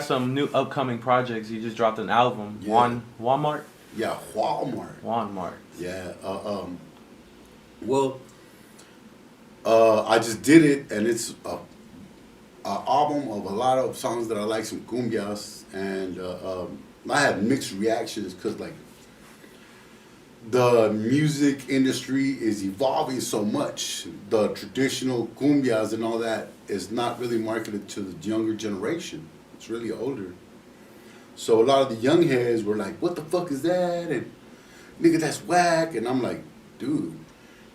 some new upcoming projects. You just dropped an album. Yeah. Walmart. Yeah, Walmart. Walmart. Yeah. Well, I just did it, and it's a album of a lot of songs that I like, some cumbias, and I had mixed reactions because like the music industry is evolving so much. The traditional cumbias and all that is not really marketed to the younger generation. It's really older. So a lot of the young heads were like, "What the fuck is that?" And nigga, that's whack. And I'm like, dude,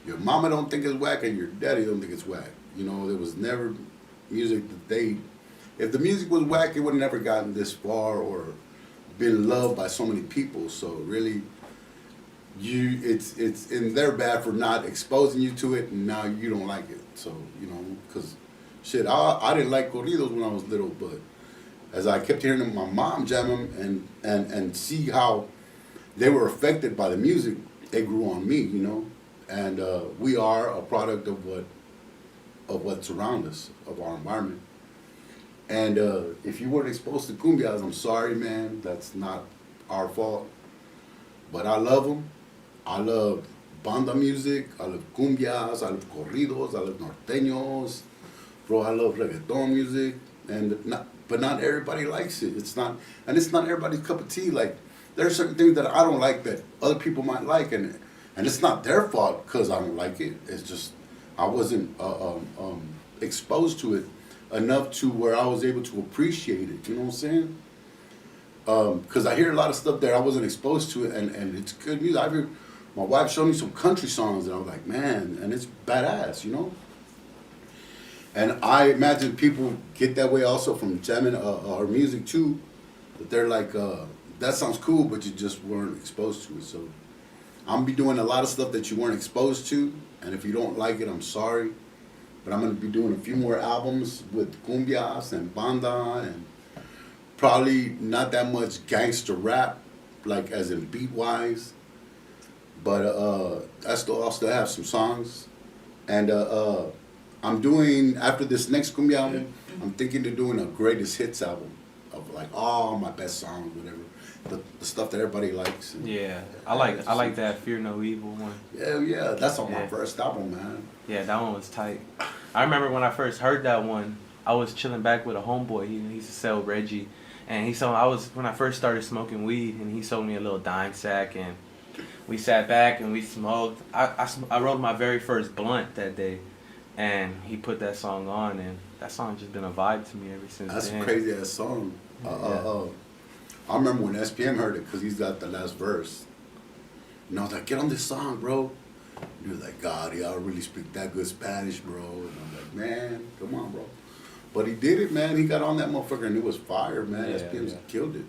your mama don't think it's whack, and your daddy don't think it's whack. You know, there was never music that they. If the music was whack, it would have never gotten this far or been loved by so many people. So really, it's in their bad for not exposing you to it, and now you don't like it. So you know, because shit, I didn't like corridos when I was little, but as I kept hearing my mom jam them and see how they were affected by the music, they grew on me, you know. And we are a product of what surrounds us, of our environment. And if you weren't exposed to cumbias, I'm sorry, man. That's not our fault. But I love them. I love banda music. I love cumbias. I love corridos. I love norteños. Bro, I love reggaeton music. But not everybody likes it. It's not everybody's cup of tea. Like, there are certain things that I don't like that other people might like, and it's not their fault because I don't like it. It's just I wasn't exposed to it enough to where I was able to appreciate it. You know what I'm saying? Because I hear a lot of stuff that I wasn't exposed to it, and it's good music. My wife showed me some country songs, and I was like, man, and it's badass, you know? And I imagine people get that way also from jamming our music too, that they're like, that sounds cool, but you just weren't exposed to it. So I'm gonna be doing a lot of stuff that you weren't exposed to, and if you don't like it, I'm sorry. But I'm gonna be doing a few more albums with cumbias and banda, and probably not that much gangster rap, like as in beat wise. But I'll still have some songs, and I'm doing, after this next cumbia album, I'm thinking of doing a greatest hits album of like all my best songs, whatever, the stuff that everybody likes. And Yeah, I like that Fear No Evil one. Yeah, that's on my first album, man. Yeah, that one was tight. I remember when I first heard that one, I was chilling back with a homeboy. He used to sell Reggie, and when I first started smoking weed, and he sold me a little dime sack, and we sat back and we smoked. I rolled my very first blunt that day, and he put that song on, and that song just been a vibe to me ever since. That's then. a crazy ass song. Yeah. I remember when SPM heard it because he's got the last verse. And I was like, get on this song, bro. And he was like, God, y'all really speak that good Spanish, bro. And I'm like, man, come on, bro. But he did it, man. He got on that motherfucker and it was fire, man. Yeah, SPM's killed it.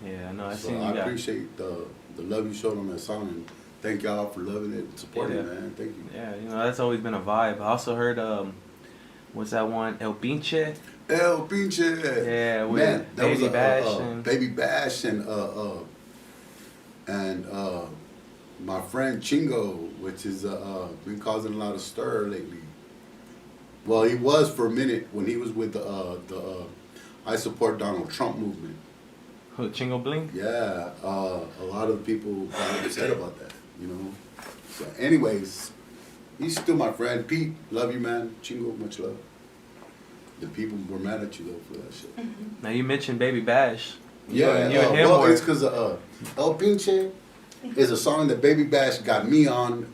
Yeah, I know. I appreciate the love you showed on that song, and thank y'all for loving it and supporting it, man. Thank you. Yeah, that's always been a vibe. I also heard, what's that one? El Pinche? El Pinche. Yeah, with man, that Baby was Bash and Baby Bash and my friend Chingo, which is been causing a lot of stir lately. Well, he was for a minute when he was with the I Support Donald Trump movement. who, Chingo Bling? Yeah, a lot of people got upset about that, you know. So, anyways, he's still my friend. Pete, love you, man. Chingo, much love. The people were mad at you though for that shit. Now you mentioned Baby Bash. Yeah, you and him well, were- it's because El Pinche is a song that Baby Bash got me on,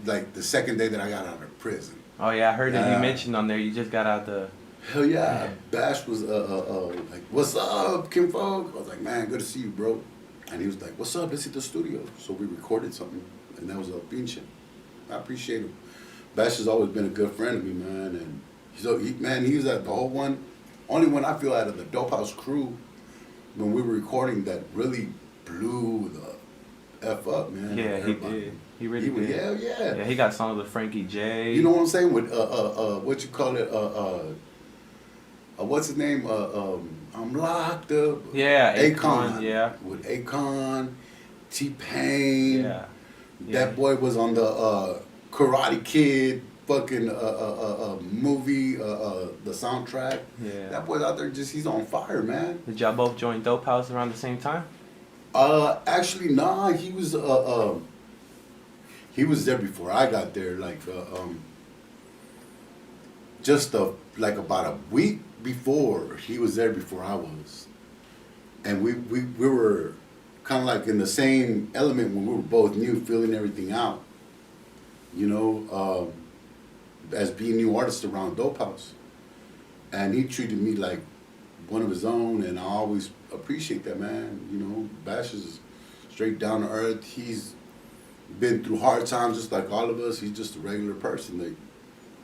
like the second day that I got out of prison. Oh yeah, I heard that Yeah. you mentioned on there. You just got out the. Hell yeah, Bash was like, "What's up, Kim Folk?" I was like, "Man, good to see you, bro." And he was like, "What's up? Let's hit the studio." So we recorded something, and that was El Pinche. I appreciate him. Bash has always been a good friend of me, man, and he was at the whole one. Only one I feel out of the Dope House crew when we were recording that really blew the F up, man. Yeah, he Everybody. did. He really did. Yeah. Yeah, he got songs with Frankie J. You know what I'm saying? With what you call it? What's his name? I'm locked up. Yeah, Akon. Yeah. With Akon, T-Pain. Yeah. That boy was on the Karate Kid fucking movie, the soundtrack. Yeah. That boy's out there he's on fire, man. Did y'all both join Dope House around the same time? Actually, nah, he was there before I got there, like, like about a week before. He was there before I was. And we were kind of like in the same element when we were both new, feeling everything out. You know, as being new artists around Dope House. And he treated me like one of his own, and I always appreciate that, man. You know, Bash is straight down to earth. He's been through hard times just like all of us. He's just a regular person that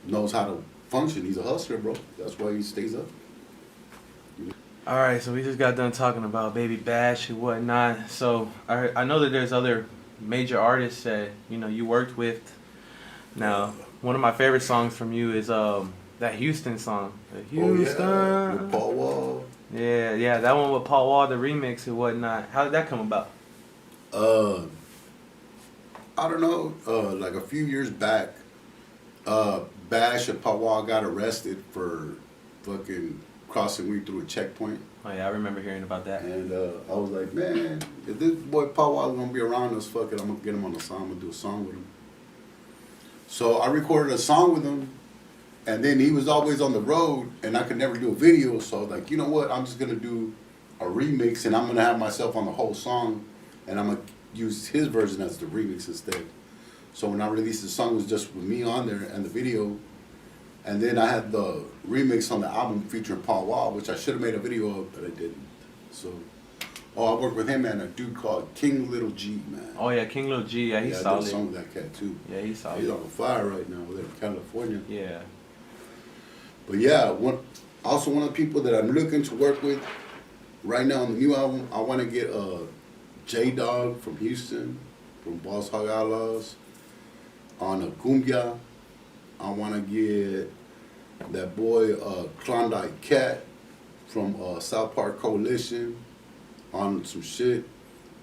knows how to function. He's a hustler, bro. That's why he stays up. All right, so we just got done talking about Baby Bash and whatnot. So I know that there's other major artists that you worked with. Now, one of my favorite songs from you is that Houston song. The Houston. Oh, yeah, with Paul Wall. Yeah, that one with Paul Wall, the remix and whatnot. How did that come about? I don't know. Like a few years back, Bash and Paul Wall got arrested for fucking crossing me through a checkpoint. Oh yeah, I remember hearing about that. And I was like, man, if this boy Paul Wall is gonna be around us, fuck it, I'm gonna get him on the song. I'm gonna do a song with him. So I recorded a song with him, and then he was always on the road, and I could never do a video. So I was like, you know what? I'm just gonna do a remix, and I'm gonna have myself on the whole song, and I'm gonna use his version as the remix instead. So when I released the song, it was just with me on there and the video, and then I had the remix on the album featuring Paul Wall, which I should have made a video of, but I didn't. So, I worked with him and a dude called King Lil G, man. Oh yeah, King Lil G, yeah, he's I solid. did a song with that cat too. Yeah, he's solid. He's on fire right now over there in California. Yeah. But yeah, one of the people that I'm looking to work with right now on the new album, I want to get J-Dog from Houston, from Boss Hog Outlaws, on a Cumbia. I want to get that boy Klondike Cat from South Park Coalition on some shit.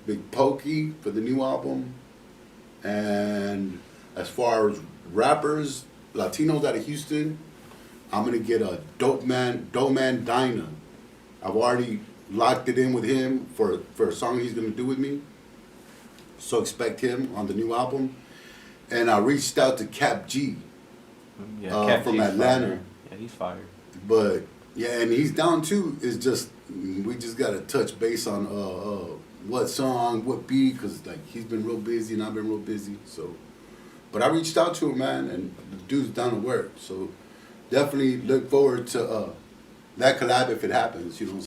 Big Pokey for the new album. And as far as rappers, Latinos out of Houston, I'm gonna get a Dope Man Dinah. I've already locked it in with him for a song he's gonna do with me. So expect him on the new album. And I reached out to Cap G. Yeah, Cap from G's Atlanta. Fire. Yeah, he's fired. But yeah, and he's down too. It's just we just gotta touch base on what song, what beat, cause like he's been real busy and I've been real busy. So, but I reached out to him, man, and the dude's down to work. So definitely look forward to that collab if it happens. You know.